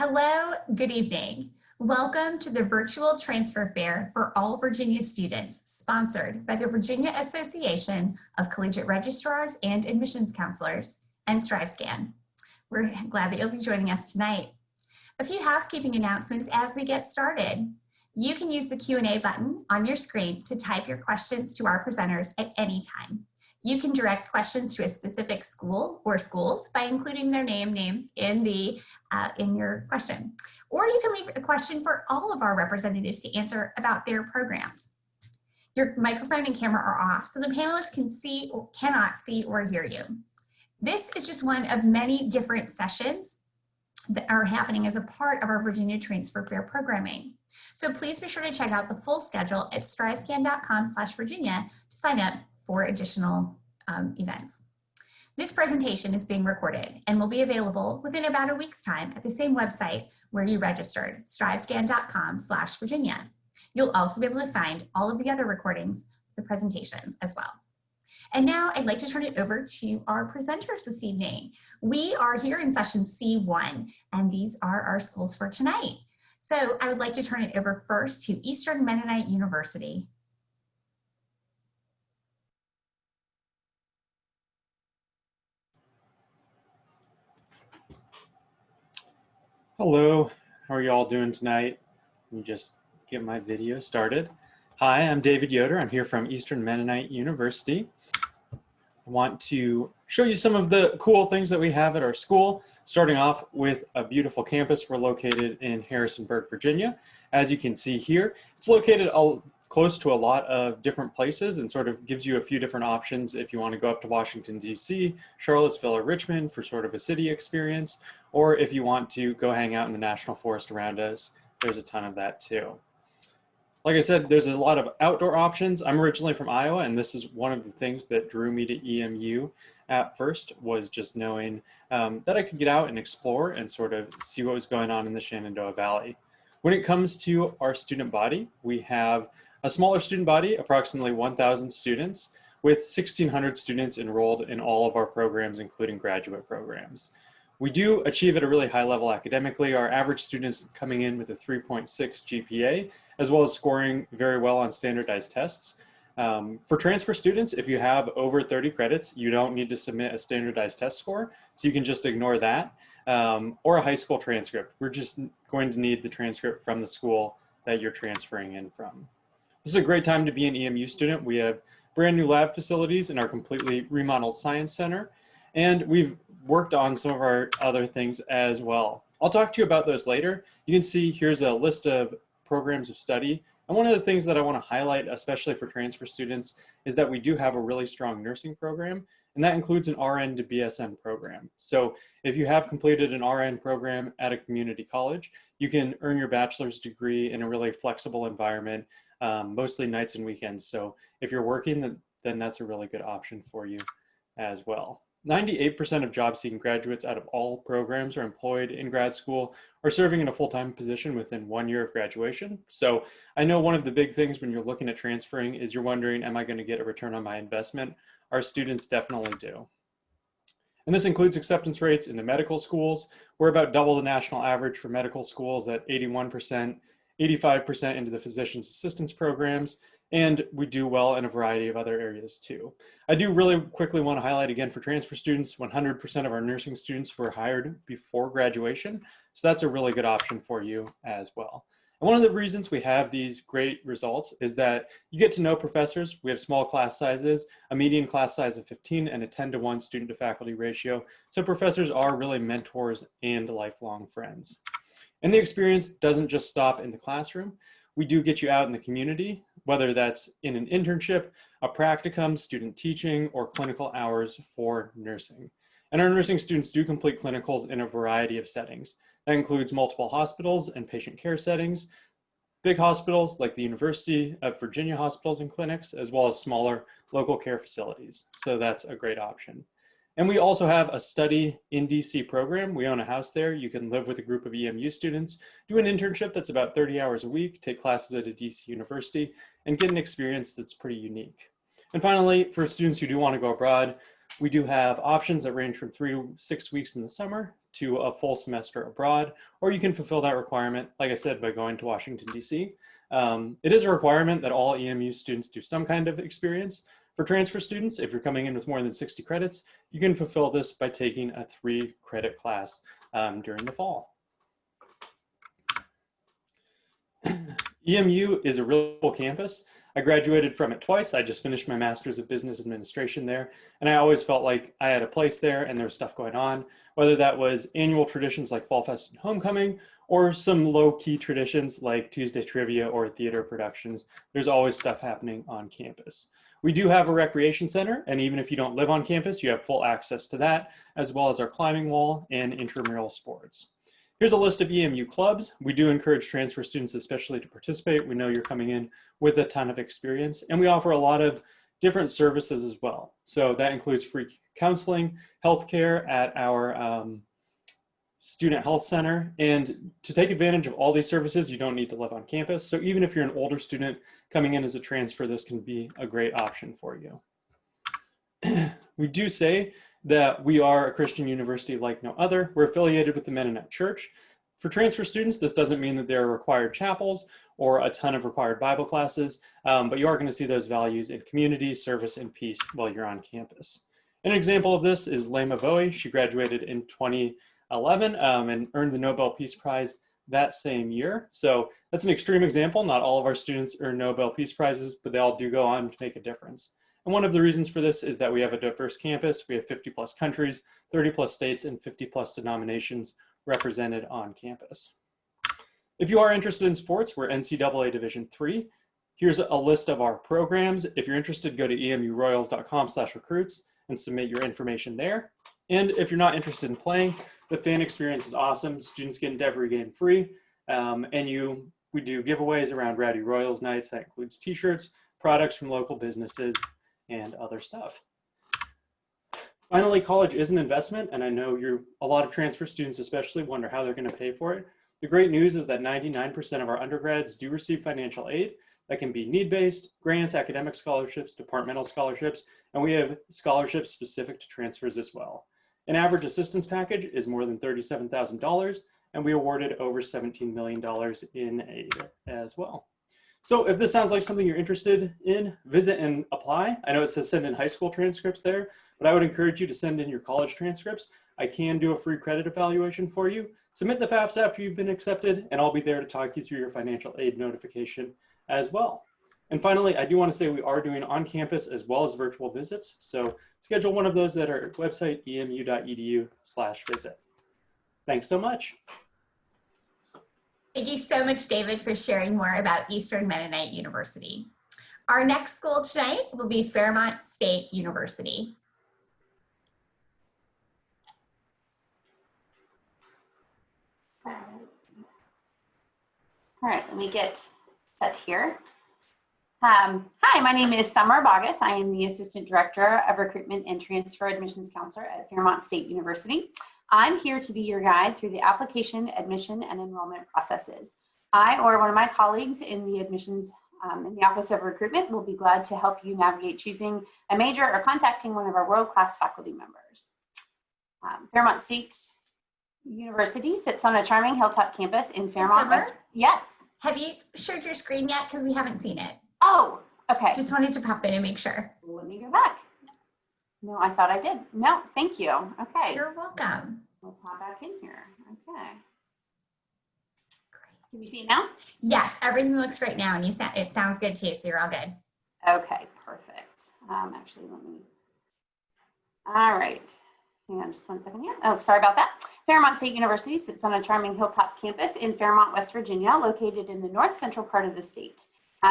Hello, good evening. Welcome to the virtual transfer fair for all Virginia students, sponsored by the Virginia Association of Collegiate Registrars and Admissions Counselors and StriveScan. We're glad that you'll be joining us tonight. A few housekeeping announcements as we get started. You can use the Q&A button on your screen to type your questions to our presenters at any time. You can direct questions to a specific school or schools by including their names in your question. Or you can leave a question for all of our representatives to answer about their programs. Your microphone and camera are off, so the panelists can see or cannot see or hear you. This is just one of many different sessions that are happening as a part of our Virginia Transfer Fair programming. So please be sure to check out the full schedule at strivescan.com/Virginia to sign up for additional events. This presentation is being recorded and will be available within about a week's time at the same website where you registered, strivescan.com/Virginia. You'll also be able to find all of the other recordings of the presentations as well. And now I'd like to turn it over to our presenters this evening. We are here in session C1, and these are our schools for tonight. So I would like to turn it over first to Eastern Mennonite University. Hello, how are you all doing tonight? Let me just get my video started. Hi, I'm David Yoder. I'm here from Eastern Mennonite University. I want to show you some of the cool things that we have at our school, starting off with a beautiful campus. We're located in Harrisonburg, Virginia. As you can see here, it's located close to a lot of different places and sort of gives you a few different options if you want to go up to Washington, D.C., Charlottesville, or Richmond for sort of a city experience, or if you want to go hang out in the National Forest around us, there's a ton of that too. Like I said, there's a lot of outdoor options. I'm originally from Iowa, and this is one of the things that drew me to EMU at first, was just knowing that I could get out and explore and sort of see what was going on in the Shenandoah Valley. When it comes to our student body, we have a smaller student body, approximately 1,000 students, with 1,600 students enrolled in all of our programs, including graduate programs. We do achieve at a really high level academically. Our average students coming in with a 3.6 GPA, as well as scoring very well on standardized tests. For transfer students, if you have over 30 credits, you don't need to submit a standardized test score, so you can just ignore that, or a high school transcript. We're just going to need the transcript from the school that you're transferring in from. This is a great time to be an EMU student. We have brand new lab facilities in our completely remodeled science center, and we've worked on some of our other things as well. I'll talk to you about those later. You can see here's a list of programs of study. And one of the things that I want to highlight, especially for transfer students, is that we do have a really strong nursing program, and that includes an RN to BSN program. So if you have completed an RN program at a community college, you can earn your bachelor's degree in a really flexible environment, mostly nights and weekends. So if you're working, then that's a really good option for you as well. 98% of job-seeking graduates out of all programs are employed in grad school or serving in a full-time position within 1 year of graduation. So I know one of the big things when you're looking at transferring is you're wondering, am I going to get a return on my investment? Our students definitely do. And this includes acceptance rates into medical schools. We're about double the national average for medical schools at 81%, 85% into the physician's assistance programs, and we do well in a variety of other areas too. I do really quickly want to highlight again for transfer students, 100% of our nursing students were hired before graduation. So that's a really good option for you as well. And one of the reasons we have these great results is that you get to know professors. We have small class sizes, a median class size of 15 and a 10-to-1 student to faculty ratio. So professors are really mentors and lifelong friends. And the experience doesn't just stop in the classroom. We do get you out in the community, whether that's in an internship, a practicum, student teaching, or clinical hours for nursing. And our nursing students do complete clinicals in a variety of settings. That includes multiple hospitals and patient care settings, big hospitals like the University of Virginia hospitals and clinics, as well as smaller local care facilities. So that's a great option. And we also have a study in DC program. We own a house there. You can live with a group of EMU students, do an internship that's about 30 hours a week, take classes at a DC university, and get an experience that's pretty unique. And finally, for students who do want to go abroad, we do have options that range from 3 to 6 weeks in the summer to a full semester abroad, or you can fulfill that requirement, like I said, by going to Washington, D.C. It is a requirement that all EMU students do some kind of experience. For transfer students, if you're coming in with more than 60 credits, you can fulfill this by taking a 3-credit class during the fall. EMU is a real cool campus. I graduated from it twice. I just finished my master's of business administration there, and I always felt like I had a place there and there was stuff going on, whether that was annual traditions like Fall Fest and Homecoming, or some low-key traditions like Tuesday Trivia or theater productions. There's always stuff happening on campus. We do have a recreation center, and even if you don't live on campus, you have full access to that, as well as our climbing wall and intramural sports. Here's a list of EMU clubs. We do encourage transfer students especially to participate. We know you're coming in with a ton of experience, and we offer a lot of different services as well. So that includes free counseling, healthcare at our student health center. And to take advantage of all these services, you don't need to live on campus. So even if you're an older student coming in as a transfer, this can be a great option for you. We do say that we are a Christian university like no other. We're affiliated with the Mennonite Church. For transfer students, this doesn't mean that there are required chapels or a ton of required Bible classes, but you are going to see those values in community, service, and peace while you're on campus. An example of this is Lema Bowie. She graduated in 2011 and earned the Nobel Peace Prize that same year. So that's an extreme example. Not all of our students earn Nobel Peace Prizes, but they all do go on to make a difference. And one of the reasons for this is that we have a diverse campus. We have 50+ countries, 30+ states, and 50+ denominations represented on campus. If you are interested in sports, we're NCAA Division III. Here's a list of our programs. If you're interested, go to emuroyals.com/recruits and submit your information there. And if you're not interested in playing, the fan experience is awesome. Students get into every game free. We do giveaways around Rowdy Royals nights. That includes t-shirts, products from local businesses, and other stuff. Finally, college is an investment, and I know a lot of transfer students especially wonder how they're going to pay for it. The great news is that 99% of our undergrads do receive financial aid. That can be need-based, grants, academic scholarships, departmental scholarships, and we have scholarships specific to transfers as well. An average assistance package is more than $37,000, and we awarded over $17 million in aid as well. So if this sounds like something you're interested in, visit and apply. I know it says send in high school transcripts there, but I would encourage you to send in your college transcripts. I can do a free credit evaluation for you. Submit the FAFSA after you've been accepted, and I'll be there to talk you through your financial aid notification as well. And finally, I do want to say we are doing on-campus as well as virtual visits. So schedule one of those at our website, emu.edu/visit. Thanks so much. Thank you so much, David, for sharing more about Eastern Mennonite University. Our next school tonight will be Fairmont State University. All right, let me get set here. Hi, my name is Summer Bogus. I am the Assistant Director of Recruitment and Transfer Admissions Counselor at Fairmont State University. I'm here to be your guide through the application, admission, and enrollment processes. I or one of my colleagues in the admissions in the Office of Recruitment will be glad to help you navigate choosing a major or contacting one of our world-class faculty members. Fairmont State University sits on a charming hilltop campus in Fairmont. Summer? Yes. Have you shared your screen yet? Because we haven't seen it. Oh, okay. Just wanted to pop in and make sure. Let me go back. No, I thought I did. No, thank you. Okay. You're welcome. We'll pop back in here. Okay. Can you see it now? Yes, everything looks great now, and it sounds good too, so you're all good. Okay, perfect. Actually, let me. All right. Hang on just one second here. Oh, sorry about that. Fairmont State University sits on a charming hilltop campus in Fairmont, West Virginia, located in the north central part of the state.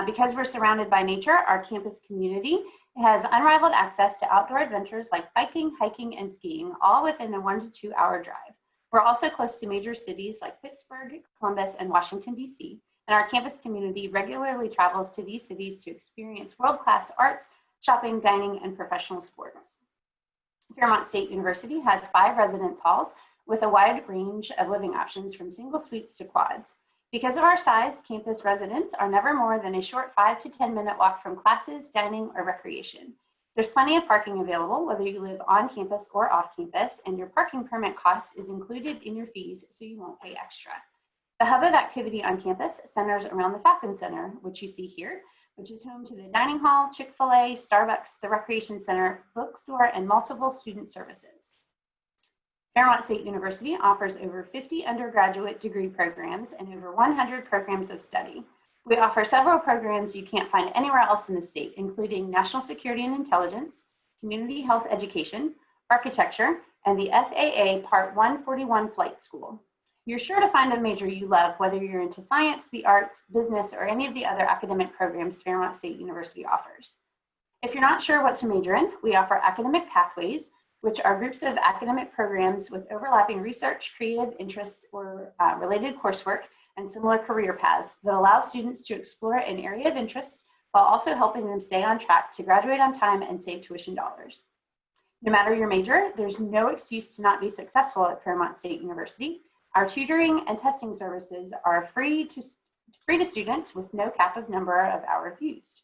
Because we're surrounded by nature, our campus community has unrivaled access to outdoor adventures like biking, hiking, and skiing, all within a 1 to 2 hour drive. We're also close to major cities like Pittsburgh, Columbus, and Washington, D.C., and our campus community regularly travels to these cities to experience world-class arts, shopping, dining, and professional sports. Fairmont State University has 5 residence halls with a wide range of living options from single suites to quads. Because of our size, campus residents are never more than a short 5 to 10 minute walk from classes, dining, or recreation. There's plenty of parking available, whether you live on campus or off campus, and your parking permit cost is included in your fees, so you won't pay extra. The hub of activity on campus centers around the Falcon Center, which you see here, which is home to the dining hall, Chick-fil-A, Starbucks, the Recreation Center, bookstore, and multiple student services. Fairmont State University offers over 50 undergraduate degree programs and over 100 programs of study. We offer several programs you can't find anywhere else in the state, including National Security and Intelligence, Community Health Education, Architecture, and the FAA Part 141 Flight School. You're sure to find a major you love, whether you're into science, the arts, business, or any of the other academic programs Fairmont State University offers. If you're not sure what to major in, we offer academic pathways, which are groups of academic programs with overlapping research, creative interests, or related coursework and similar career paths that allow students to explore an area of interest while also helping them stay on track to graduate on time and save tuition dollars. No matter your major, there's no excuse to not be successful at Fairmont State University. Our tutoring and testing services are free to students with no cap of number of hours used.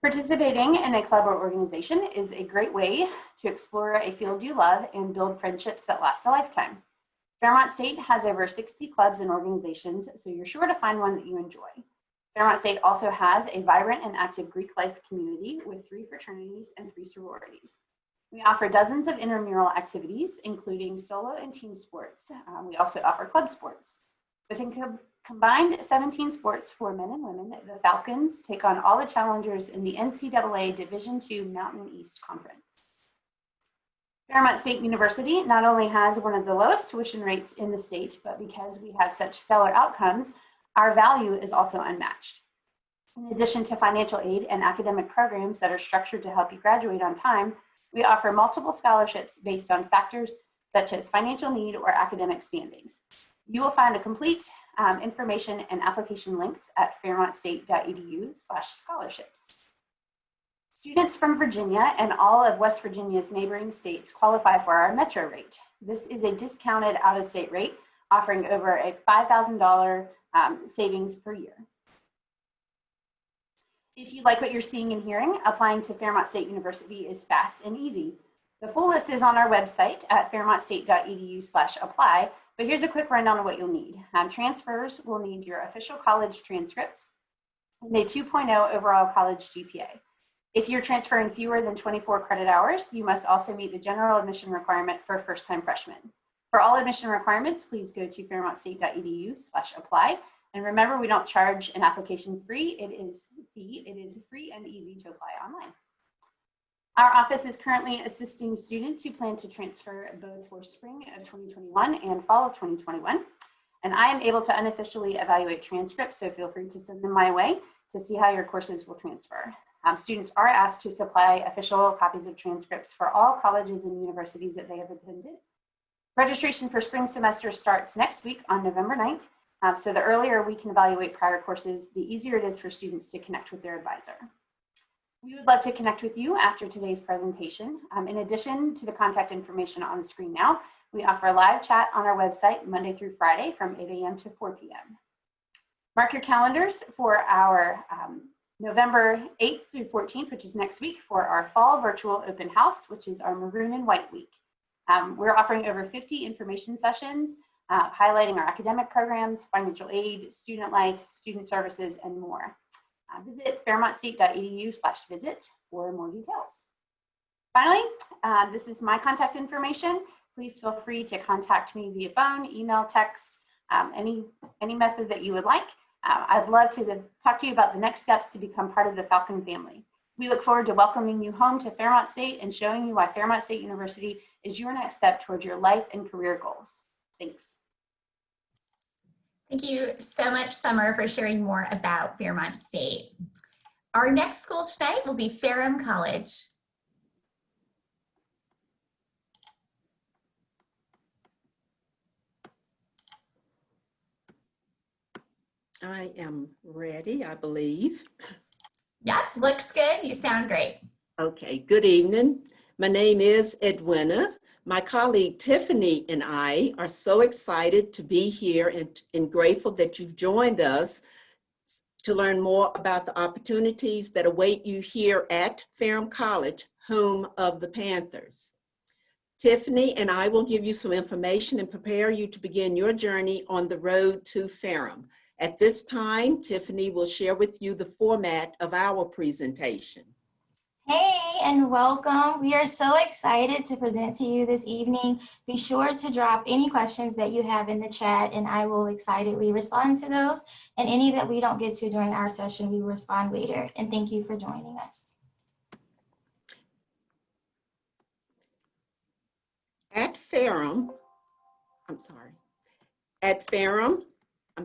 Participating in a club or organization is a great way to explore a field you love and build friendships that last a lifetime. Fairmont State has over 60 clubs and organizations, so you're sure to find one that you enjoy. Fairmont State also has a vibrant and active Greek life community with 3 fraternities and 3 sororities. We offer dozens of intramural activities, including solo and team sports. We also offer club sports. With a combined 17 sports for men and women, the Falcons take on all the challengers in the NCAA Division II Mountain East Conference. Fairmont State University not only has one of the lowest tuition rates in the state, but because we have such stellar outcomes, our value is also unmatched. In addition to financial aid and academic programs that are structured to help you graduate on time, we offer multiple scholarships based on factors such as financial need or academic standings. You will find a complete information and application links at fairmontstate.edu/scholarships. Students from Virginia and all of West Virginia's neighboring states qualify for our Metro rate. This is a discounted out-of-state rate, offering over a $5,000 savings per year. If you like what you're seeing and hearing, applying to Fairmont State University is fast and easy. The full list is on our website at fairmontstate.edu/apply, but here's a quick rundown of what you'll need. Transfers will need your official college transcripts and a 2.0 overall college GPA. If you're transferring fewer than 24 credit hours, you must also meet the general admission requirement for first-time freshmen. For all admission requirements, please go to fairmontstate.edu/apply. And remember, we don't charge an application fee. It is free and easy to apply online. Our office is currently assisting students who plan to transfer both for spring of 2021 and fall of 2021. And I am able to unofficially evaluate transcripts, so feel free to send them my way to see how your courses will transfer. Students are asked to supply official copies of transcripts for all colleges and universities that they have attended. Registration for spring semester starts next week on November 9th. So the earlier we can evaluate prior courses, the easier it is for students to connect with their advisor. We would love to connect with you after today's presentation. In addition to the contact information on the screen now, we offer live chat on our website Monday through Friday from 8 a.m. to 4 p.m. Mark your calendars for our November 8th through 14th, which is next week, for our fall virtual open house, which is our Maroon and White Week. We're offering over 50 information sessions highlighting our academic programs, financial aid, student life, student services, and more. Visit fairmontstate.edu/visit for more details. Finally, this is my contact information. Please feel free to contact me via phone, email, text, any method that you would like. I'd love to talk to you about the next steps to become part of the Falcon family. We look forward to welcoming you home to Fairmont State and showing you why Fairmont State University is your next step towards your life and career goals. Thanks. Thank you so much, Summer, for sharing more about Fairmont State. Our next school tonight will be Ferrum College. I am ready, I believe. Yep, looks good. You sound great. Okay, good evening. My name is Edwina. My colleague Tiffany and I are so excited to be here and grateful that you've joined us to learn more about the opportunities that await you here at Ferrum College, home of the Panthers. Tiffany and I will give you some information and prepare you to begin your journey on the road to Ferrum. At this time, Tiffany will share with you the format of our presentation. Hey, and welcome. We are so excited to present to you this evening. Be sure to drop any questions that you have in the chat, and I will excitedly respond to those. And any that we don't get to during our session, we will respond later. And thank you for joining us. At Ferrum, I'm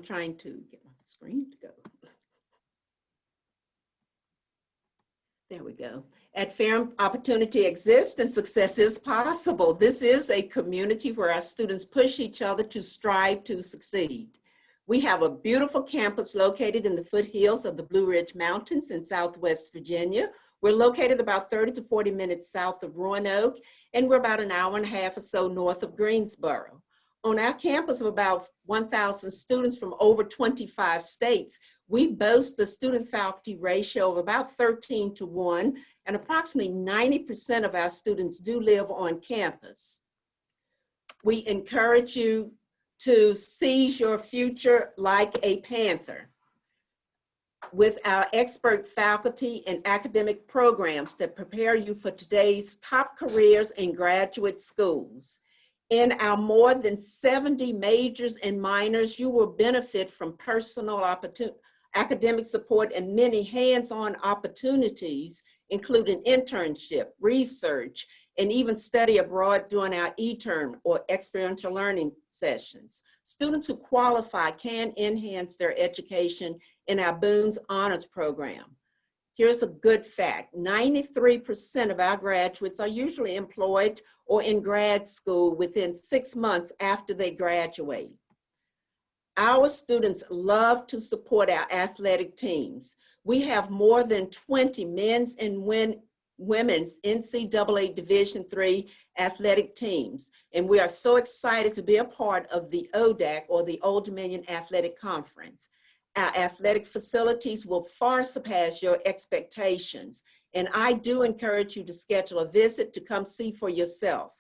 trying to get my screen to go. There we go. At Ferrum, opportunity exists and success is possible. This is a community where our students push each other to strive to succeed. We have a beautiful campus located in the foothills of the Blue Ridge Mountains in Southwest Virginia. We're located about 30 to 40 minutes south of Roanoke, and we're about an hour and a half or so north of Greensboro. On our campus of about 1,000 students from over 25 states, we boast the student-faculty ratio of about 13 to 1, and approximately 90% of our students do live on campus. We encourage you to seize your future like a Panther with our expert faculty and academic programs that prepare you for today's top careers in graduate schools. In our more than 70 majors and minors, you will benefit from personal academic support and many hands-on opportunities, including internship, research, and even study abroad during our e-term or experiential learning sessions. Students who qualify can enhance their education in our Boone's Honors Program. Here's a good fact: 93% of our graduates are usually employed or in grad school within 6 months after they graduate. Our students love to support our athletic teams. We have more than 20 men's and women's NCAA Division III athletic teams, and we are so excited to be a part of the ODAC, or the Old Dominion Athletic Conference. Our athletic facilities will far surpass your expectations, and I do encourage you to schedule a visit to come see for yourself.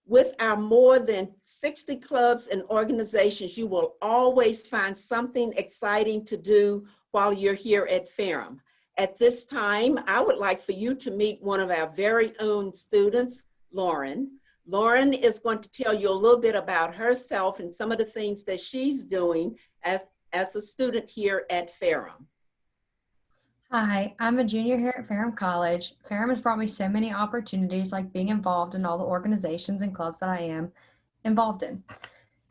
With our more than 60 clubs and organizations, you will always find something exciting to do while you're here at Ferrum. At this time, I would like for you to meet one of our very own students, Lauren. Lauren is going to tell you a little bit about herself and some of the things that she's doing as a student here at Ferrum. Hi, I'm a junior here at Ferrum College. Ferrum has brought me so many opportunities, like being involved in all the organizations and clubs that I am involved in,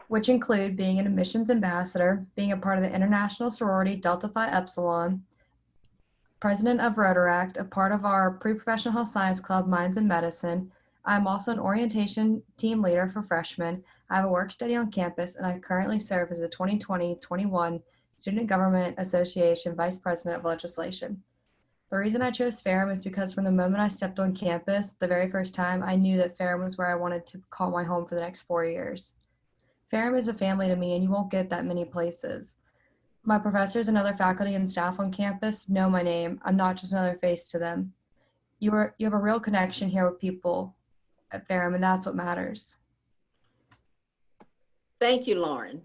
which include being an admissions ambassador, being a part of the International Sorority Delta Phi Epsilon, president of Rotaract, a part of our pre-professional health science club, Minds in Medicine. I'm also an orientation team leader for freshmen. I have a work study on campus, and I currently serve as the 2020-21 Student Government Association Vice President of Legislation. The reason I chose Ferrum is because from the moment I stepped on campus, the very first time, I knew that Ferrum was where I wanted to call my home for the next 4 years. Ferrum is a family to me, and you won't get that many places. My professors and other faculty and staff on campus know my name. I'm not just another face to them. You have a real connection here with people at Ferrum, and that's what matters. Thank you, Lauren.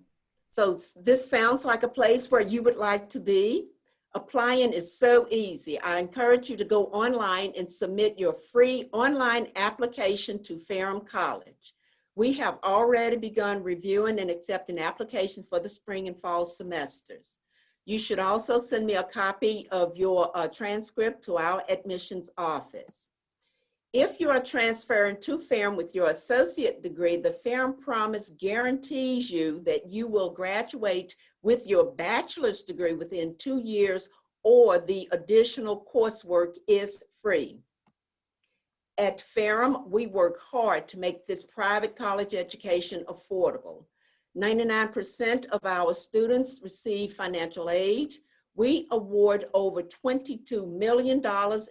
So this sounds like a place where you would like to be. Applying is so easy. I encourage you to go online and submit your free online application to Ferrum College. We have already begun reviewing and accepting applications for the spring and fall semesters. You should also send me a copy of your transcript to our admissions office. If you are transferring to Ferrum with your associate degree, the Ferrum Promise guarantees you that you will graduate with your bachelor's degree within 2 years, or the additional coursework is free. At Ferrum, we work hard to make this private college education affordable. 99% of our students receive financial aid. We award over $22 million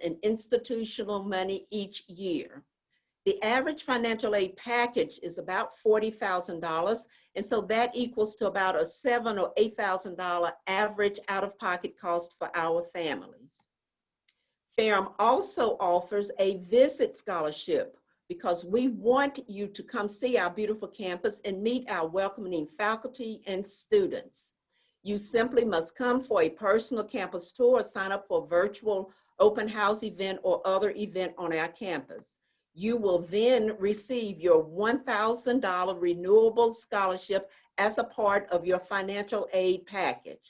in institutional money each year. The average financial aid package is about $40,000. And so that equals to about a $7,000 or $8,000 average out-of-pocket cost for our families. Ferrum also offers a visit scholarship because we want you to come see our beautiful campus and meet our welcoming faculty and students. You simply must come for a personal campus tour, sign up for a virtual open house event or other event on our campus. You will then receive your $1,000 renewable scholarship as a part of your financial aid package.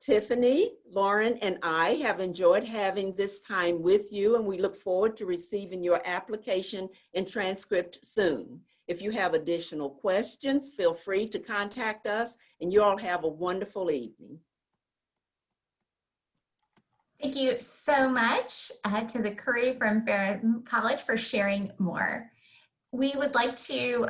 Tiffany, Lauren, and I have enjoyed having this time with you, and we look forward to receiving your application and transcript soon. If you have additional questions, feel free to contact us, and you all have a wonderful evening. Thank you so much to the crew from Ferrum College for sharing more. We would like to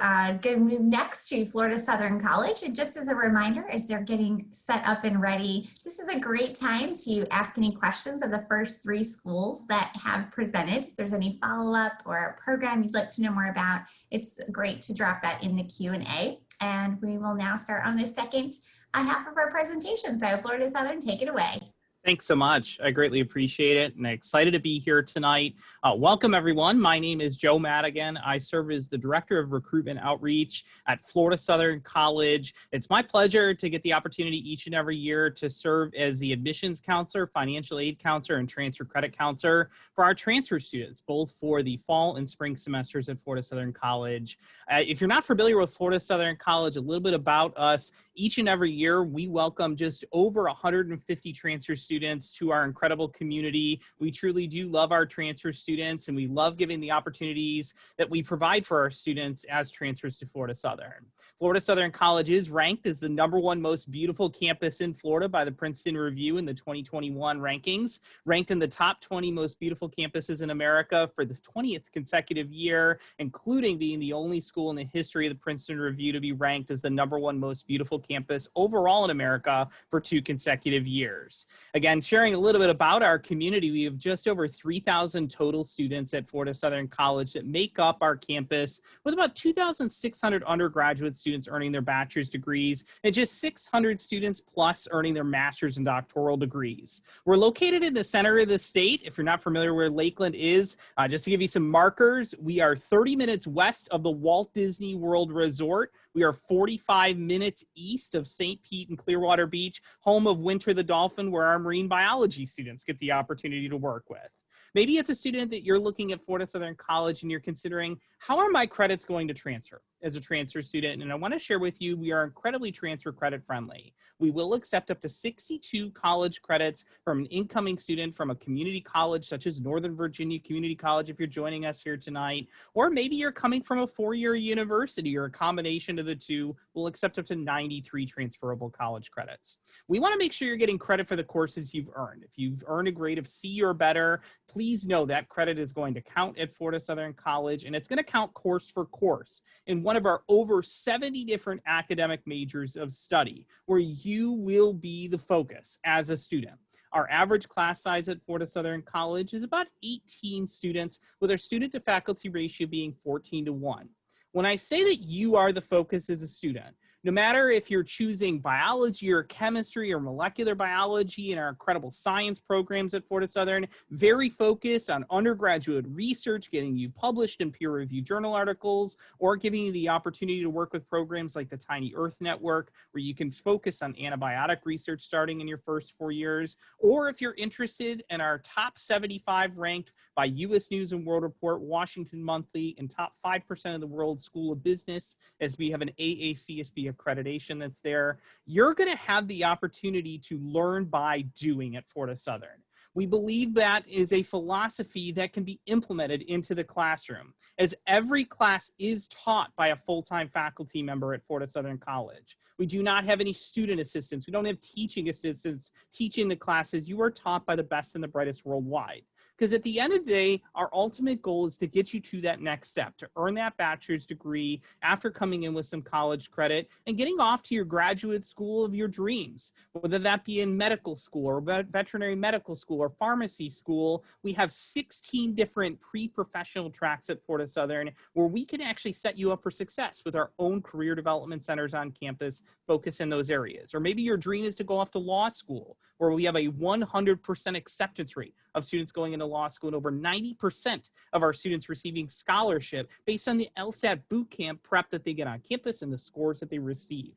move next to Florida Southern College. And just as a reminder, as they're getting set up and ready, this is a great time to ask any questions of the first 3 schools that have presented. If there's any follow-up or a program you'd like to know more about, it's great to drop that in the Q&A. And we will now start on the second half of our presentation. So Florida Southern, take it away. Thanks so much. I greatly appreciate it and excited to be here tonight. Welcome, everyone. My name is Joe Madigan. I serve as the Director of Recruitment Outreach at Florida Southern College. It's my pleasure to get the opportunity each and every year to serve as the admissions counselor, financial aid counselor, and transfer credit counselor for our transfer students, both for the fall and spring semesters at Florida Southern College. If you're not familiar with Florida Southern College, a little bit about us. Each and every year, we welcome just over 150 transfer students to our incredible community. We truly do love our transfer students, and we love giving the opportunities that we provide for our students as transfers to Florida Southern. Florida Southern College is ranked as the #1 most beautiful campus in Florida by the Princeton Review in the 2021 rankings, ranked in the top 20 most beautiful campuses in America for the 20th consecutive year, including being the only school in the history of the Princeton Review to be ranked as the #1 most beautiful campus overall in America for 2 consecutive years. Again, sharing a little bit about our community, we have just over 3,000 total students at Florida Southern College that make up our campus, with about 2,600 undergraduate students earning their bachelor's degrees and just 600 students plus earning their master's and doctoral degrees. We're located in the center of the state. If you're not familiar where Lakeland is, just to give you some markers, we are 30 minutes west of the Walt Disney World Resort. We are 45 minutes east of St. Pete and Clearwater Beach, home of Winter the Dolphin, where our marine biology students get the opportunity to work with. Maybe it's a student that you're looking at Florida Southern College and you're considering, how are my credits going to transfer as a transfer student? And I want to share with you, we are incredibly transfer credit friendly. We will accept up to 62 college credits from an incoming student from a community college such as Northern Virginia Community College if you're joining us here tonight, or maybe you're coming from a 4-year university or a combination of the two. We'll accept up to 93 transferable college credits. We want to make sure you're getting credit for the courses you've earned. If you've earned a grade of C or better, please know that credit is going to count at Florida Southern College, and it's going to count course for course in one of our over 70 different academic majors of study, where you will be the focus as a student. Our average class size at Florida Southern College is about 18 students, with our student to faculty ratio being 14:1. When I say that you are the focus as a student, no matter if you're choosing biology or chemistry or molecular biology in our incredible science programs at Florida Southern, very focused on undergraduate research, getting you published in peer-reviewed journal articles, or giving you the opportunity to work with programs like the Tiny Earth Network, where you can focus on antibiotic research starting in your first 4 years, or if you're interested in our top 75 ranked by U.S. News and World Report, Washington Monthly, and top 5% of the World School of Business, as we have an AACSB accreditation that's there, you're going to have the opportunity to learn by doing at Florida Southern. We believe that is a philosophy that can be implemented into the classroom, as every class is taught by a full-time faculty member at Florida Southern College. We do not have any student assistants. We don't have teaching assistants teaching the classes. You are taught by the best and the brightest worldwide. Because at the end of the day, our ultimate goal is to get you to that next step, to earn that bachelor's degree after coming in with some college credit and getting off to your graduate school of your dreams, whether that be in medical school or veterinary medical school or pharmacy school. We have 16 different pre-professional tracks at Florida Southern where we can actually set you up for success with our own career development centers on campus, focus in those areas. Or maybe your dream is to go off to law school, where we have a 100% acceptance rate of students going into law school and over 90% of our students receiving scholarship based on the LSAT bootcamp prep that they get on campus and the scores that they receive.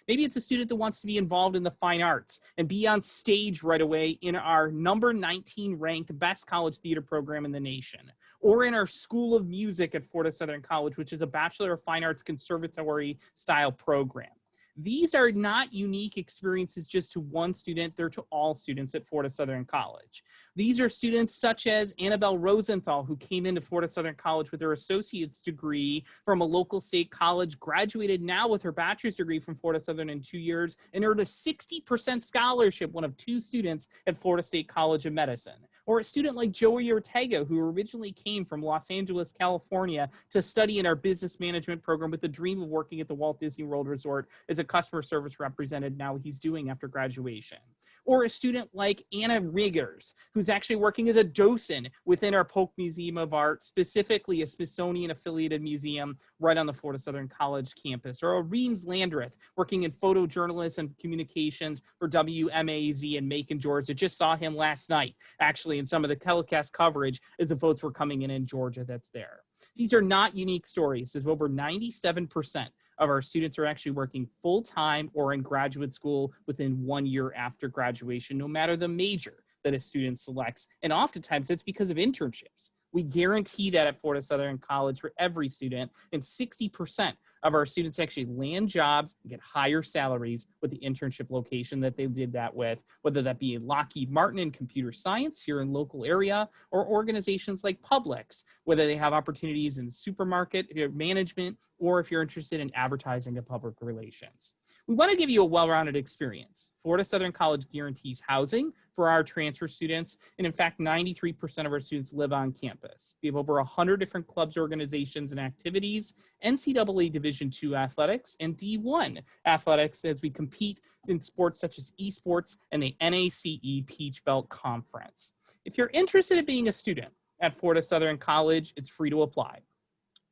Maybe it's a student that wants to be involved in the fine arts and be on stage right away in our number 19 ranked best college theater program in the nation, or in our School of Music at Florida Southern College, which is a Bachelor of Fine Arts Conservatory style program. These are not unique experiences just to one student, they're to all students at Florida Southern College. These are students such as Annabelle Rosenthal, who came into Florida Southern College with her associate's degree from a local state college, graduated now with her bachelor's degree from Florida Southern in 2 years, and earned a 60% scholarship, one of 2 students at Florida State College of Medicine. Or a student like Joey Ortega, who originally came from Los Angeles, California to study in our business management program with the dream of working at the Walt Disney World Resort as a customer service representative. Now he's doing after graduation. Or a student like Anna Riggers, who's actually working as a docent within our Polk Museum of Art, specifically a Smithsonian affiliated museum right on the Florida Southern College campus. Or a Reams Landreth, working in photojournalism and communications for WMAZ in Macon, Georgia. Just saw him last night, actually, in some of the telecast coverage as the votes were coming in Georgia that's there. These are not unique stories, as over 97% of our students are actually working full-time or in graduate school within 1 year after graduation, no matter the major that a student selects. And oftentimes it's because of internships. We guarantee that at Florida Southern College for every student, and 60% of our students actually land jobs and get higher salaries with the internship location that they did that with, whether that be Lockheed Martin in computer science here in local area, or organizations like Publix, whether they have opportunities in supermarket management, or if you're interested in advertising and public relations. We want to give you a well-rounded experience. Florida Southern College guarantees housing for our transfer students, and in fact, 93% of our students live on campus. We have over 100 different clubs, organizations, and activities, NCAA Division II athletics, and D1 athletics as we compete in sports such as esports and the NACE Peach Belt Conference. If you're interested in being a student at Florida Southern College, it's free to apply.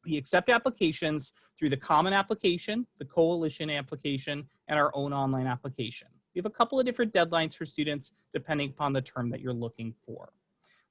We accept applications through the Common Application, the Coalition Application, and our own online application. We have a couple of different deadlines for students depending upon the term that you're looking for.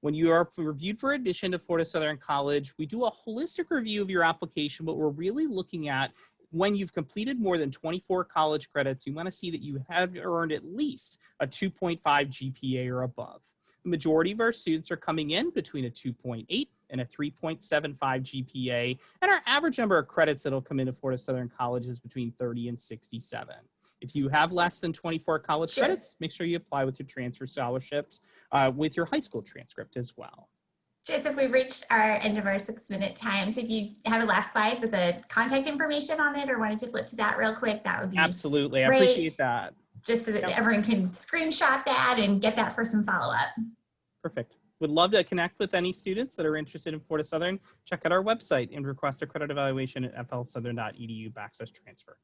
When you are reviewed for admission to Florida Southern College, we do a holistic review of your application, but we're really looking at when you've completed more than 24 college credits, you want to see that you have earned at least a 2.5 GPA or above. The majority of our students are coming in between a 2.8 and a 3.75 GPA, and our average number of credits that'll come into Florida Southern College is between 30 and 67. If you have less than 24 college credits, make sure you apply with your transfer scholarships with your high school transcript as well. Joseph, we've reached our end of our 6-minute time. So if you have a last slide with a contact information on it or wanted to flip to that real quick, that would be absolutely. great. I appreciate that. Just so that everyone can screenshot that and get that for some follow-up. Perfect. Would love to connect with any students that are interested in Florida Southern. Check out our website and request a credit evaluation at flsouthern.edu/transfer.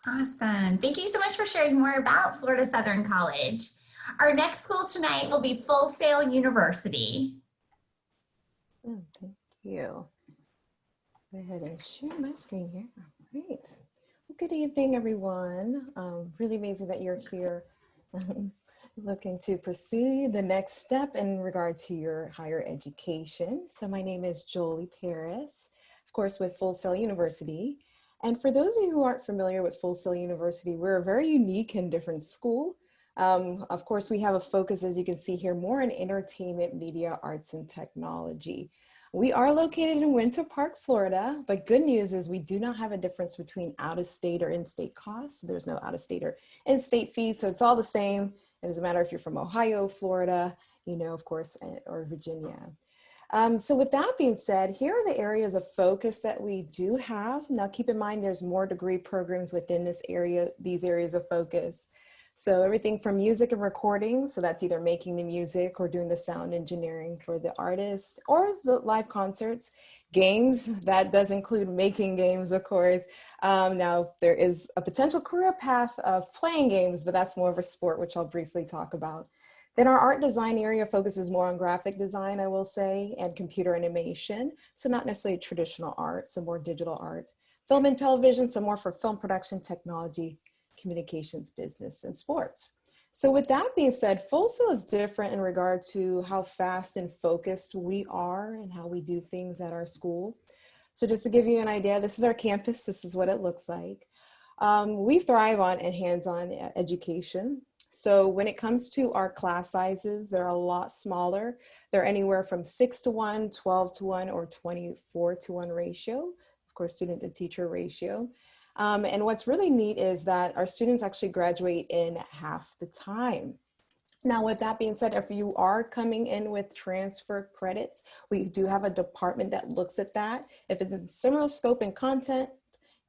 Awesome. Thank you so much for sharing more about Florida Southern College. Our next school tonight will be Full Sail University. Oh, thank you. Go ahead and share my screen here. All right. Well, good evening, everyone. Really amazing that you're here looking to pursue the next step in regard to your higher education. So my name is Jolie Paris, of course, with Full Sail University. And for those of you who aren't familiar with Full Sail University, we're a very unique and different school. Of course, we have a focus, as you can see here, more in entertainment, media, arts, and technology. We are located in Winter Park, Florida, but good news is we do not have a difference between out-of-state or in-state costs. There's no out-of-state or in-state fees, so it's all the same. It doesn't matter if you're from Ohio, Florida, you know, of course, or Virginia. So with that being said, here are the areas of focus that we do have. Now, keep in mind, there's more degree programs within this area, these areas of focus. So everything from music and recording, so that's either making the music or doing the sound engineering for the artist, or the live concerts. Games, that does include making games, of course. Now there is a potential career path of playing games, but that's more of a sport, which I'll briefly talk about. Then our art design area focuses more on graphic design, I will say, and computer animation. So not necessarily traditional art, so more digital art. Film and television, so more for film production, technology, communications, business, and sports. So with that being said, Full Sail is different in regard to how fast and focused we are and how we do things at our school. So just to give you an idea, this is our campus. This is what it looks like. We thrive on hands-on education. So when it comes to our class sizes, they're a lot smaller. They're anywhere from 6:1, 12:1, or 24:1 ratio. Of course, student to teacher ratio. And what's really neat is that our students actually graduate in half the time. Now, with that being said, if you are coming in with transfer credits, we do have a department that looks at that. If it's in similar scope and content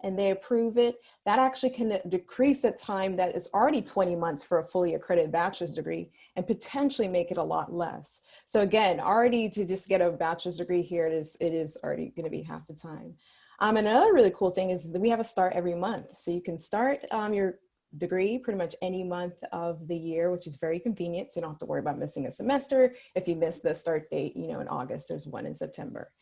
and they approve it, that actually can decrease the time that is already 20 months for a fully accredited bachelor's degree and potentially make it a lot less. So again, already to just get a bachelor's degree here, it is already going to be half the time. Another really cool thing is that we have a start every month. So you can start your degree pretty much any month of the year, which is very convenient. So you don't have to worry about missing a semester. If you miss the start date, in August, there's one in September.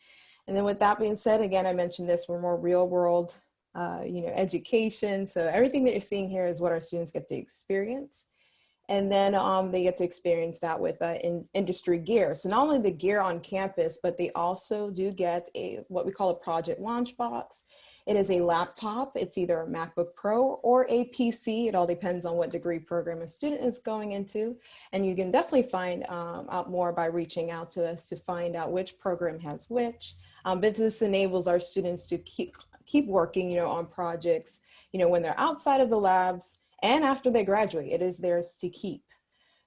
And then with that being said, again, I mentioned this, we're more real world, education. So everything that you're seeing here is what our students get to experience. And then they get to experience that with industry gear. So not only the gear on campus, but they also do get what we call a project launch box. It is a laptop. It's either a MacBook Pro or a PC. It all depends on what degree program a student is going into. And you can definitely find out more by reaching out to us to find out which program has which. But this enables our students to keep working, on projects, when they're outside of the labs. And after they graduate, it is theirs to keep.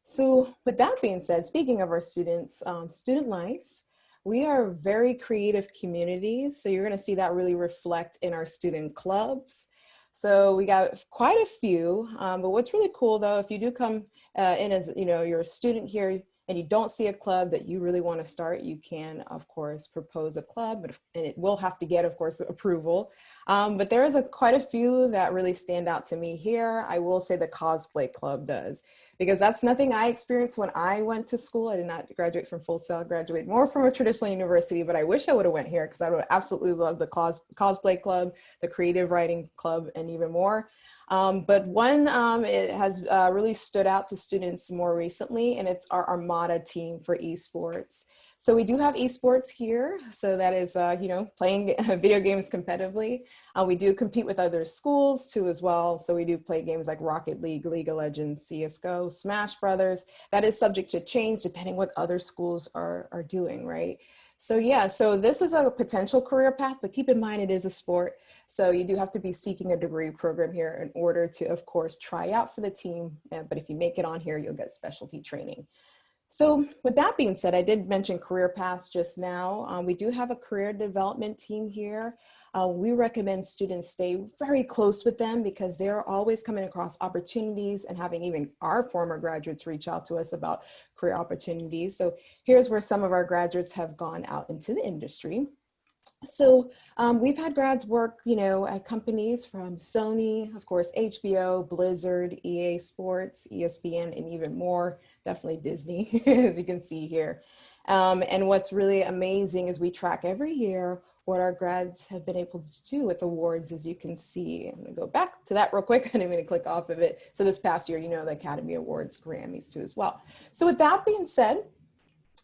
So with that being said, speaking of our students, student life, we are a very creative community. So you're going to see that really reflect in our student clubs. So we got quite a few, but what's really cool though, if you do come in as, you're a student here and you don't see a club that you really want to start, you can, of course, propose a club, and it will have to get, of course, approval. But there is quite a few that really stand out to me here. I will say the cosplay club does, because that's nothing I experienced when I went to school. I did not graduate from Full Sail, I graduated more from a traditional university, but I wish I would have went here because I would absolutely love the cosplay club, the creative writing club, and even more. But one it has really stood out to students more recently, and it's our Armada team for esports. So we do have esports here. So that is, playing video games competitively. We do compete with other schools too as well. So we do play games like Rocket League, League of Legends, CSGO, Smash Brothers. That is subject to change depending what other schools are doing, right? So yeah, so this is a potential career path, but keep in mind it is a sport. So you do have to be seeking a degree program here in order to, of course, try out for the team. But if you make it on here, you'll get specialty training. So with that being said, I did mention career paths just now. We do have a career development team here. We recommend students stay very close with them because they're always coming across opportunities and having even our former graduates reach out to us about career opportunities. So here's where some of our graduates have gone out into the industry. So we've had grads work, at companies from Sony, of course, HBO, Blizzard, EA Sports, ESPN, and even more, definitely Disney, as you can see here. And what's really amazing is we track every year what our grads have been able to do with awards, as you can see. I'm gonna go back to that real quick. I didn't mean to click off of it. So this past year, the Academy Awards, Grammys too as well. So with that being said,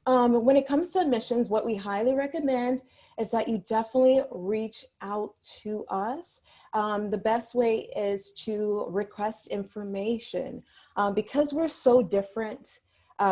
when it comes to admissions, what we highly recommend is that you definitely reach out to us. The best way is to request information. Because we're so different,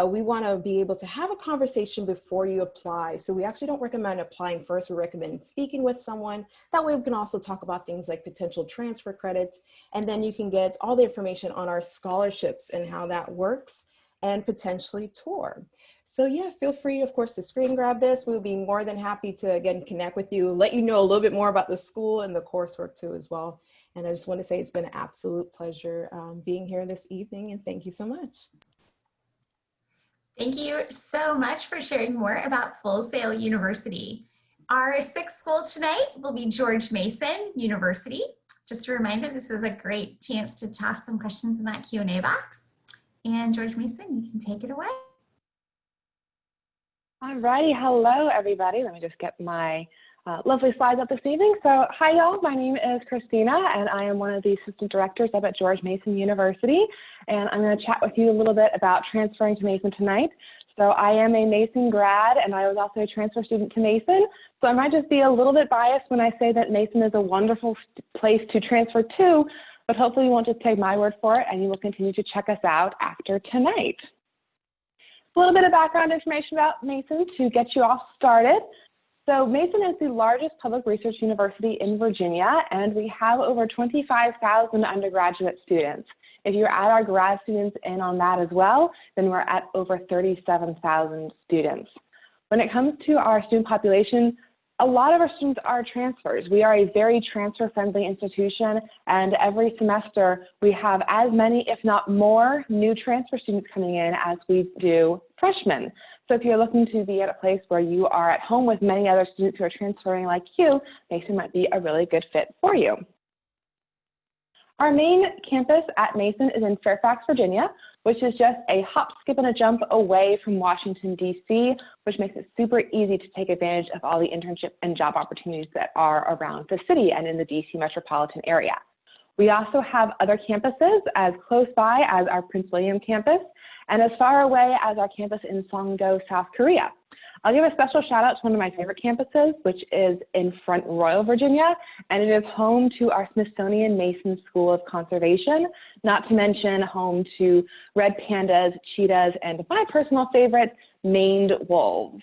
we want to be able to have a conversation before you apply. So we actually don't recommend applying first. We recommend speaking with someone. That way we can also talk about things like potential transfer credits. And then you can get all the information on our scholarships and how that works and potentially tour. So yeah, feel free, of course, to screen grab this. We'll be more than happy to, again, connect with you, let you know a little bit more about the school and the coursework too as well. And I just want to say it's been an absolute pleasure being here this evening, and thank you so much. Thank you so much for sharing more about Full Sail University. Our sixth school tonight will be George Mason University. Just a reminder, this is a great chance to toss some questions in that Q&A box. And George Mason, you can take it away. All righty, hello everybody. Let me just get my lovely slides up this evening. So hi y'all, my name is Christina and I am one of the assistant directors up at George Mason University. And I'm going to chat with you a little bit about transferring to Mason tonight. So I am a Mason grad and I was also a transfer student to Mason. So I might just be a little bit biased when I say that Mason is a wonderful place to transfer to, but hopefully you won't just take my word for it and you will continue to check us out after tonight. A little bit of background information about Mason to get you all started. So Mason is the largest public research university in Virginia, and we have over 25,000 undergraduate students. If you add our grad students in on that as well, then we're at over 37,000 students. When it comes to our student population, a lot of our students are transfers. We are a very transfer-friendly institution, and every semester we have as many, if not more, new transfer students coming in as we do freshmen. So if you're looking to be at a place where you are at home with many other students who are transferring like you, Mason might be a really good fit for you. Our main campus at Mason is in Fairfax, Virginia, which is just a hop, skip, and a jump away from Washington, D.C., which makes it super easy to take advantage of all the internship and job opportunities that are around the city and in the D.C. metropolitan area. We also have other campuses as close by as our Prince William campus and as far away as our campus in Songdo, South Korea. I'll give a special shout out to one of my favorite campuses, which is in Front Royal, Virginia, and it is home to our Smithsonian Mason School of Conservation, not to mention home to red pandas, cheetahs, and my personal favorite, maned wolves.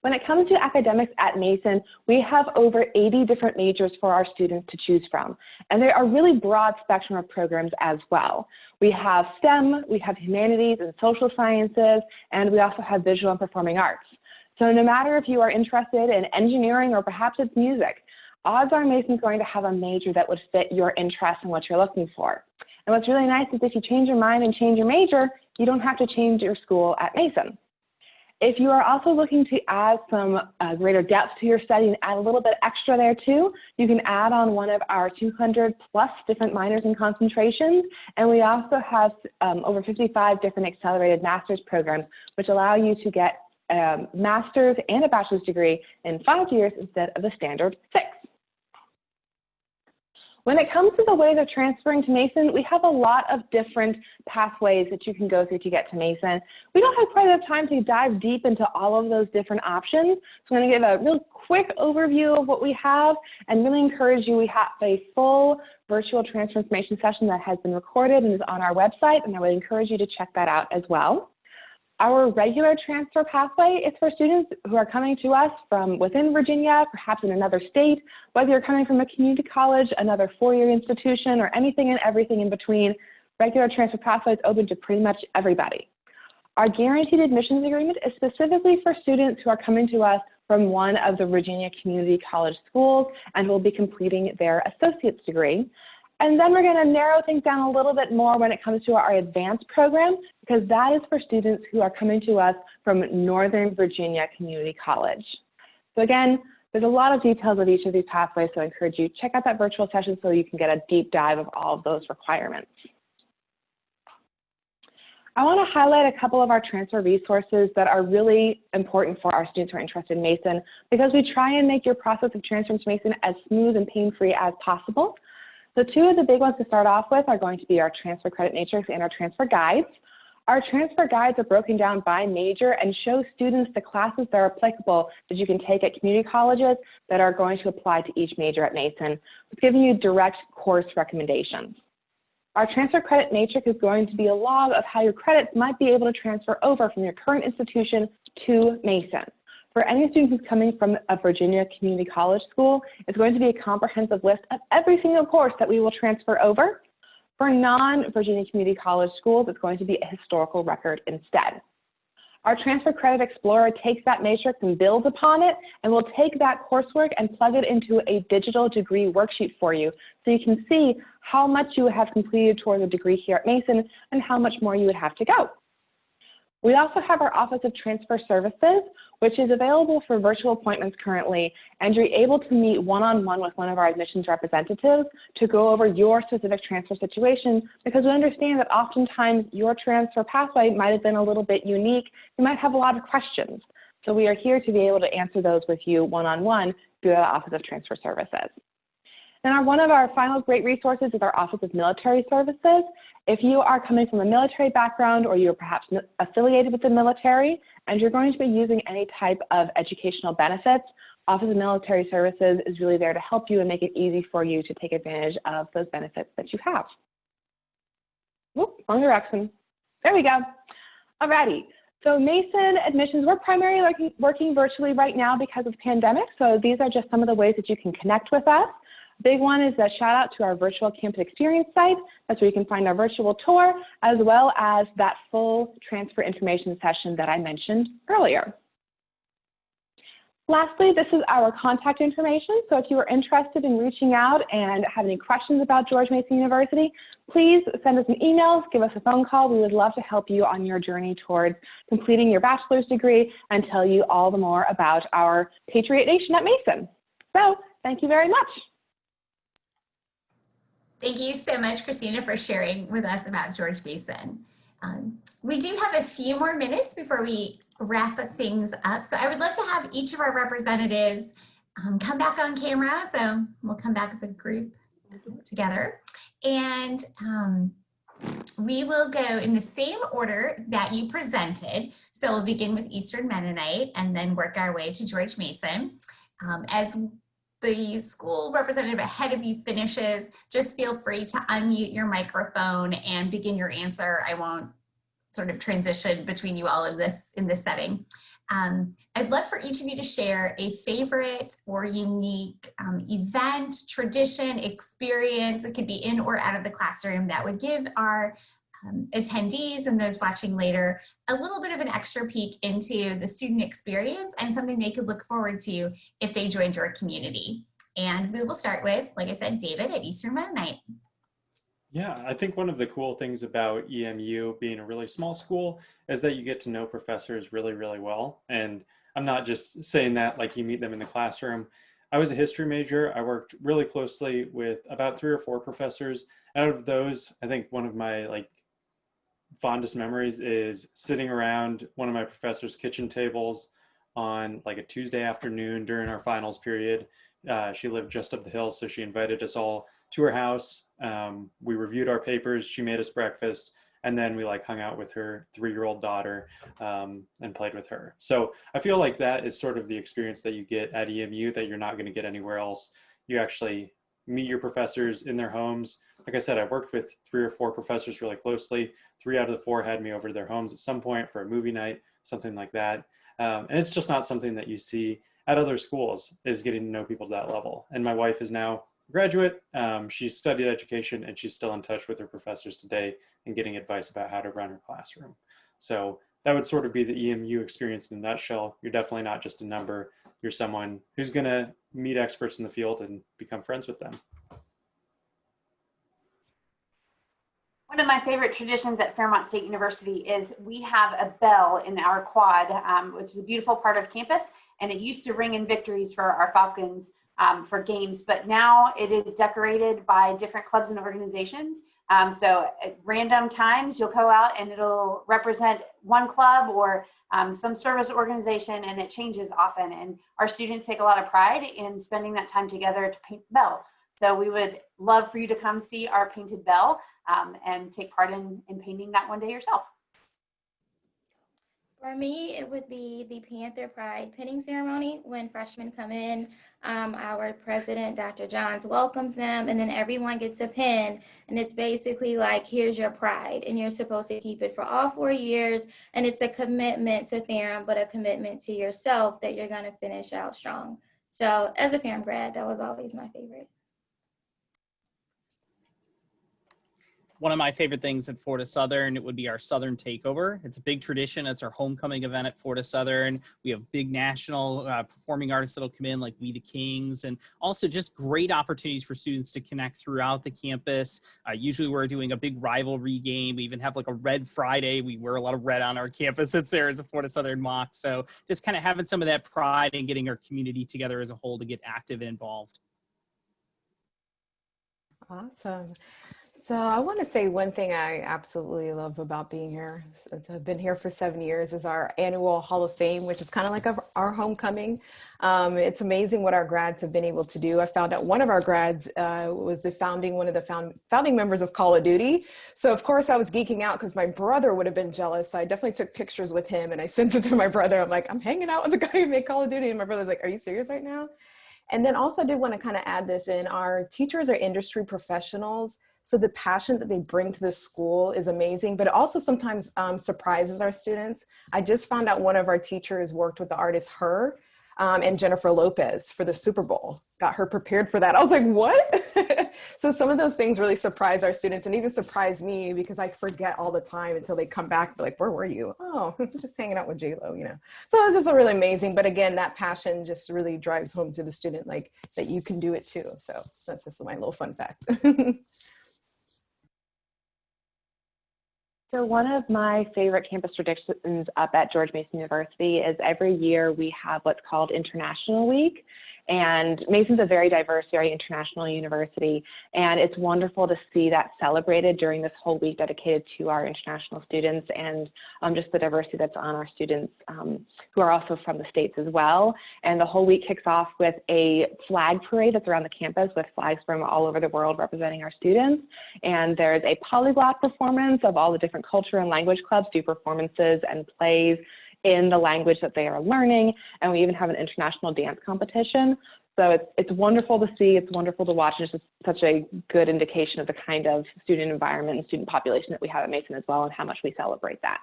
When it comes to academics at Mason, we have over 80 different majors for our students to choose from, and there are really broad spectrum of programs as well. We have STEM, we have humanities and social sciences, and we also have visual and performing arts. So no matter if you are interested in engineering or perhaps it's music, odds are Mason's going to have a major that would fit your interests and what you're looking for. And what's really nice is if you change your mind and change your major, you don't have to change your school at Mason. If you are also looking to add some greater depth to your study and add a little bit extra there too, you can add on one of our 200 plus different minors and concentrations. And we also have over 55 different accelerated master's programs, which allow you to get a master's and a bachelor's degree in 5 years instead of the standard 6. When it comes to the ways of transferring to Mason, we have a lot of different pathways that you can go through to get to Mason. We don't have quite enough time to dive deep into all of those different options. So I'm going to give a real quick overview of what we have and really encourage you. We have a full virtual transfer information session that has been recorded and is on our website, and I would encourage you to check that out as well. Our regular transfer pathway is for students who are coming to us from within Virginia, perhaps in another state, whether you're coming from a community college, another four-year institution, or anything and everything in between. Regular transfer pathway is open to pretty much everybody. Our guaranteed admissions agreement is specifically for students who are coming to us from one of the Virginia community college schools and will be completing their associate's degree. And then we're going to narrow things down a little bit more when it comes to our advanced program, because that is for students who are coming to us from Northern Virginia Community College. So again, there's a lot of details of each of these pathways, so I encourage you to check out that virtual session so you can get a deep dive of all of those requirements. I want to highlight a couple of our transfer resources that are really important for our students who are interested in Mason, because we try and make your process of transferring to Mason as smooth and pain-free as possible. So two of the big ones to start off with are going to be our transfer credit matrix and our transfer guides. Our transfer guides are broken down by major and show students the classes that are applicable that you can take at community colleges that are going to apply to each major at Mason, with giving you direct course recommendations. Our transfer credit matrix is going to be a log of how your credits might be able to transfer over from your current institution to Mason. For any student who's coming from a Virginia community college school, it's going to be a comprehensive list of every single course that we will transfer over. For non-Virginia Community College schools, it's going to be a historical record instead. Our Transfer Credit Explorer takes that matrix and builds upon it, and we'll take that coursework and plug it into a digital degree worksheet for you so you can see how much you have completed toward a degree here at Mason and how much more you would have to go. We also have our Office of Transfer Services, which is available for virtual appointments currently, and you're able to meet one-on-one with one of our admissions representatives to go over your specific transfer situation, because we understand that oftentimes your transfer pathway might have been a little bit unique. You might have a lot of questions. So we are here to be able to answer those with you one-on-one through the Office of Transfer Services. And one of our final great resources is our Office of Military Services. If you are coming from a military background or you're perhaps affiliated with the military and you're going to be using any type of educational benefits, Office of Military Services is really there to help you and make it easy for you to take advantage of those benefits that you have. Whoop, wrong direction. There we go. Alrighty. So Mason admissions, we're primarily working virtually right now because of the pandemic. So these are just some of the ways that you can connect with us. Big one is a shout out to our virtual campus experience site. That's where you can find our virtual tour, as well as that full transfer information session that I mentioned earlier. Lastly, this is our contact information. So if you are interested in reaching out and have any questions about George Mason University, please send us an email, give us a phone call. We would love to help you on your journey towards completing your bachelor's degree and tell you all the more about our Patriot Nation at Mason. So thank you very much. Thank you so much, Christina, for sharing with us about George Mason. We do have a few more minutes before we wrap things up. So I would love to have each of our representatives come back on camera. So we'll come back as a group together. And we will go in the same order that you presented. So we'll begin with Eastern Mennonite and then work our way to George Mason. As the school representative ahead of you finishes, just feel free to unmute your microphone and begin your answer. I won't sort of transition between you all in this setting. I'd love for each of you to share a favorite or unique event, tradition, experience. It could be in or out of the classroom that would give our attendees and those watching later a little bit of an extra peek into the student experience and something they could look forward to if they joined your community. And we will start with, like I said, David at Eastern Mennonite. Yeah, I think one of the cool things about EMU being a really small school is that you get to know professors really, really well. And I'm not just saying that like you meet them in the classroom. I was a history major. I worked really closely with about 3 or 4 professors. Out of those, I think one of my fondest memories is sitting around one of my professor's kitchen tables on like a Tuesday afternoon during our finals period. She lived just up the hill, so she invited us all to her house. We reviewed our papers, she made us breakfast, and then we hung out with her 3-year-old daughter and played with her. So I feel like that is sort of the experience that you get at EMU that you're not going to get anywhere else. You actually meet your professors in their homes. Like I said, I worked with 3 or 4 professors really closely. 3 out of the 4 had me over to their homes at some point for a movie night, something like that. And it's just not something that you see at other schools, is getting to know people to that level. And my wife is now a graduate. She studied education and she's still in touch with her professors today and getting advice about how to run her classroom. So that would sort of be the EMU experience in a nutshell. You're definitely not just a number. You're someone who's going to meet experts in the field and become friends with them. One of my favorite traditions at Fairmont State University is we have a bell in our quad, which is a beautiful part of campus, and it used to ring in victories for our Falcons for games, but now it is decorated by different clubs and organizations. So at random times, you'll go out and it'll represent one club or some service organization, and it changes often. And our students take a lot of pride in spending that time together to paint the bell. So we would love for you to come see our painted bell and take part in painting that one day yourself. For me, it would be the Panther Pride pinning ceremony when freshmen come in. Our president, Dr. Johns, welcomes them, and then everyone gets a pin. And it's basically like, here's your pride, and you're supposed to keep it for all 4 years. And it's a commitment to Ferrum, but a commitment to yourself that you're going to finish out strong. So as a Ferrum grad, that was always my favorite. one of my favorite things at Florida Southern, it would be our Southern Takeover. It's a big tradition. It's our homecoming event at Florida Southern. We have big national performing artists that'll come in, like We the Kings, and also just great opportunities for students to connect throughout the campus. Usually we're doing a big rivalry game. We even have like a Red Friday. We wear a lot of red on our campus. It's there as a Florida Southern mock. So just kind of having some of that pride and getting our community together as a whole to get active and involved. Awesome. So I want to say one thing I absolutely love about being here, since I've been here for 7 years, is our annual Hall of Fame, which is kind of like our homecoming. It's amazing what our grads have been able to do. I found out one of our grads was one of the founding members of Call of Duty. So of course I was geeking out because my brother would have been jealous. So I definitely took pictures with him and I sent it to my brother. I'm like, I'm hanging out with the guy who made Call of Duty. And my brother's like, are you serious right now? And then also I did want to kind of add this in. Our teachers are industry professionals. So the passion that they bring to the school is amazing, but it also sometimes surprises our students. I just found out one of our teachers worked with the artist Her and Jennifer Lopez for the Super Bowl, got her prepared for that. I was like, what? So some of those things really surprise our students and even surprise me because I forget all the time until they come back. They're like, where were you? Oh, just hanging out with J-Lo, you know? So it's just really amazing. But again, that passion just really drives home to the student, like that you can do it too. So that's just my little fun fact. So one of my favorite campus traditions up at George Mason University is every year we have what's called International Week. And Mason's a very diverse, very international university, and it's wonderful to see that celebrated during this whole week dedicated to our international students and just the diversity that's on our students who are also from the States as well. And the whole week kicks off with a flag parade that's around the campus with flags from all over the world representing our students. And there's a polyglot performance of all the different culture and language clubs do performances and plays in the language that they are learning, and we even have an international dance competition. So it's wonderful to see, it's wonderful to watch. It's just such a good indication of the kind of student environment and student population that we have at Mason as well and how much we celebrate that.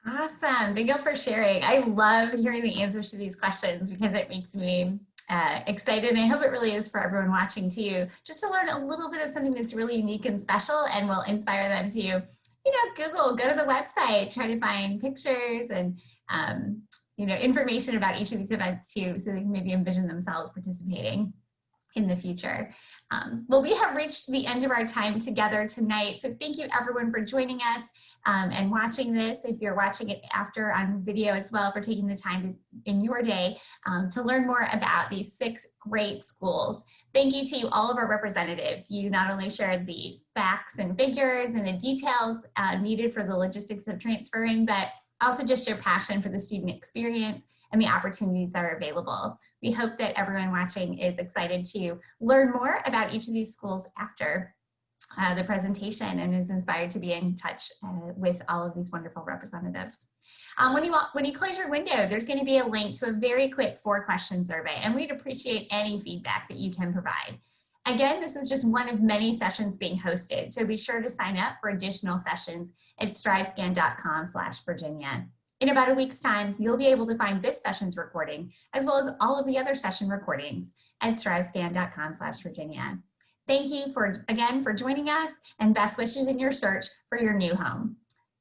Awesome. Thank you for sharing. I love hearing the answers to these questions because it makes me excited. And I hope it really is for everyone watching too, just to learn a little bit of something that's really unique and special and will inspire them to Google, go to the website, try to find pictures and, information about each of these events too, so they can maybe envision themselves participating in the future. Well, we have reached the end of our time together tonight. So thank you everyone for joining us and watching this. If you're watching it after on video as well, for taking the time in your day to learn more about these 6 great schools. Thank you to all of our representatives. You not only shared the facts and figures and the details needed for the logistics of transferring, but also just your passion for the student experience and the opportunities that are available. We hope that everyone watching is excited to learn more about each of these schools after the presentation and is inspired to be in touch with all of these wonderful representatives. When you close your window, there's going to be a link to a very quick 4-question survey, and we'd appreciate any feedback that you can provide. Again, this is just one of many sessions being hosted, so be sure to sign up for additional sessions at strivescan.com/Virginia. In about a week's time, you'll be able to find this session's recording, as well as all of the other session recordings at strivescan.com/Virginia. Thank you again for joining us, and best wishes in your search for your new home.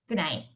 Good night.